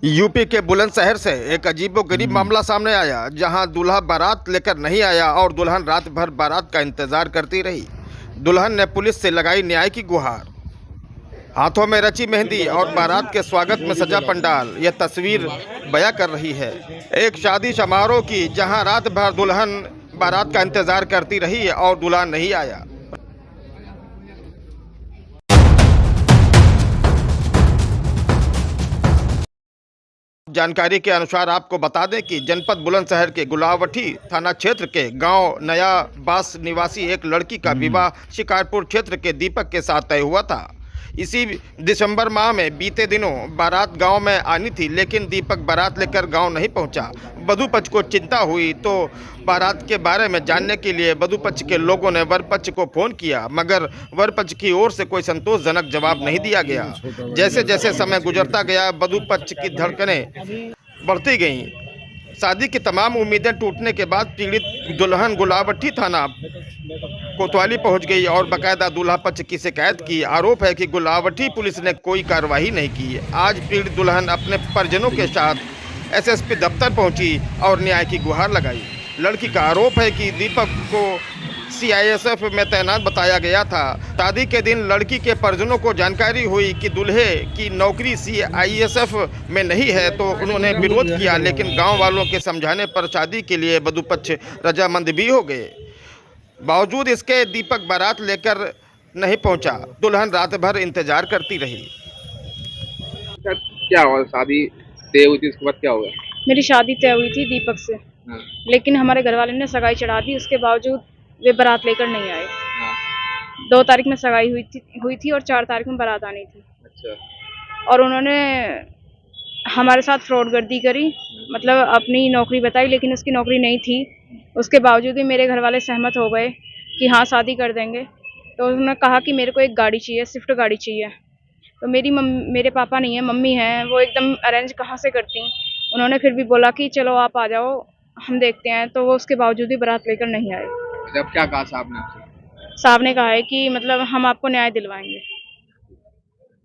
UP के बुलंदशहर से एक अजीबोगरीब मामला सामने आया, जहां दूल्हा बारात लेकर नहीं आया और दुल्हन रात भर बारात का इंतजार करती रही। दुल्हन ने पुलिस से लगाई न्याय की गुहार। हाथों में रची मेहंदी और बारात के स्वागत में सजा पंडाल, यह तस्वीर बयां कर रही है एक शादी समारोह की, जहां रात भर दुल्हन बारात का इंतजार करती रही और दूल्हा नहीं आया। जानकारी के अनुसार आपको बता दें कि जनपद बुलंदशहर के गुलावटी थाना क्षेत्र के गांव नया बास निवासी एक लड़की का विवाह शिकारपुर क्षेत्र के दीपक के साथ तय हुआ था। इसी दिसंबर माह में बीते दिनों बारात गांव में आनी थी, लेकिन दीपक बारात लेकर गांव नहीं पहुंचा। वधू पक्ष को चिंता हुई तो बारात के बारे में जानने के लिए वधू पक्ष के लोगों ने वर पक्ष को फोन किया, मगर वर पक्ष की ओर से कोई संतोषजनक जवाब नहीं दिया गया। जैसे जैसे समय गुजरता गया, वधू पक्ष की धड़कनें बढ़ती गईं। शादी की तमाम उम्मीदें टूटने के बाद पीड़ित दुल्हन गुलावटी थाना कोतवाली पहुंच गई और बाकायदा दूल्हा पक्ष की शिकायत की। आरोप है कि गुलावटी पुलिस ने कोई कार्रवाई नहीं की। आज पीड़ित दुल्हन अपने परिजनों के साथ एसएसपी दफ्तर पहुंची और न्याय की गुहार लगाई। लड़की का आरोप है कि दीपक को सीआईएसएफ में तैनात बताया गया था। शादी के दिन लड़की के परिजनों को जानकारी हुई कि दूल्हे की नौकरी सीआईएसएफ में नहीं है, तो उन्होंने विरोध किया, लेकिन गांव वालों के समझाने पर शादी के लिए वधू पक्ष रजामंद भी हो गए। बावजूद इसके दीपक बारात लेकर नहीं पहुंचा। दुल्हन रात भर इंतजार करती रही। क्या हुआ? शादी तय हुई थी, उसके बाद क्या हुआ? मेरी शादी तय हुई थी दीपक से। हाँ। लेकिन हमारे घर वाले ने सगाई चढ़ा दी, उसके बावजूद वे बारात लेकर नहीं आए। हाँ। 2 तारीख में सगाई हुई थी और 4 तारीख में बारात आनी थी। अच्छा। और उन्होंने हमारे साथ फ्रॉडगर्दी करी, मतलब अपनी नौकरी बताई, लेकिन उसकी नौकरी नहीं थी। उसके बावजूद भी मेरे घर वाले सहमत हो गए कि हाँ शादी कर देंगे। तो उन्होंने कहा कि मेरे को एक गाड़ी चाहिए, स्विफ्ट गाड़ी चाहिए। तो मेरे पापा नहीं है, मम्मी है, वो एकदम अरेंज कहाँ से करती। उन्होंने फिर भी बोला कि चलो आप आ जाओ, हम देखते हैं। तो वो उसके बावजूद भी बारात लेकर नहीं आए। जब क्या कहा साहब ने आपसे? साहब ने कहा है कि मतलब हम आपको न्याय दिलवाएंगे।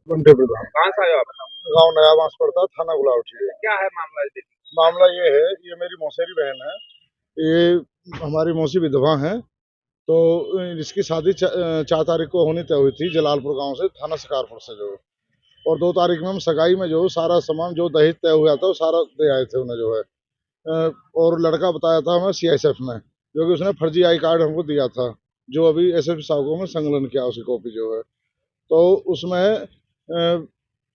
कहाँ से आए हो आप? गांव नया बांस पड़ता, थाना गुलावटी। क्या है मामला? मामला ये है, ये मेरी मौसेरी बहन है, ये हमारी मौसी विधवा है। तो इसकी शादी 4 तारीख को होनी तय हुई थी जलालपुर गांव से, थाना शिकारपुर से जो। और 2 तारीख में हम सगाई में जो सारा सामान जो दहेज तय हुआ था वो सारा दे आए थे उन्हें जो है। और लड़का बताया था हमें सीआईएसएफ में, जो कि उसने फर्जी आई कार्ड हमको दिया था, जो अभी एसएसपी साहब को में संकलन किया उसकी कॉपी जो है। तो उसमें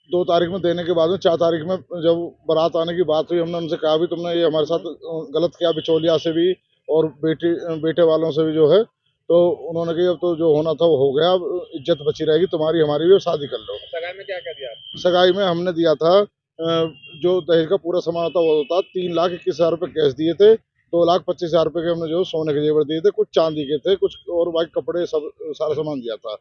2 तारीख में देने के बाद में 4 तारीख में जब बारात आने की बात हुई, हमने उनसे कहा भी तुमने ये हमारे साथ गलत किया, बिचौलिया से भी और बेटे वालों से भी जो है। तो उन्होंने कहा अब तो जो होना था वो हो गया, अब इज्जत बची रहेगी तुम्हारी हमारी भी, शादी कर लो। सगाई में क्या कर दिया? सगाई में हमने दिया था जो दहेज का पूरा सामान था वो था 3,21,000 रुपये कैश दिए थे। 2,25,000 रुपये के हमने जो सोने के जेवर दिए थे, कुछ चांदी के थे, कुछ और बाकी कपड़े सब सारा सामान दिया था।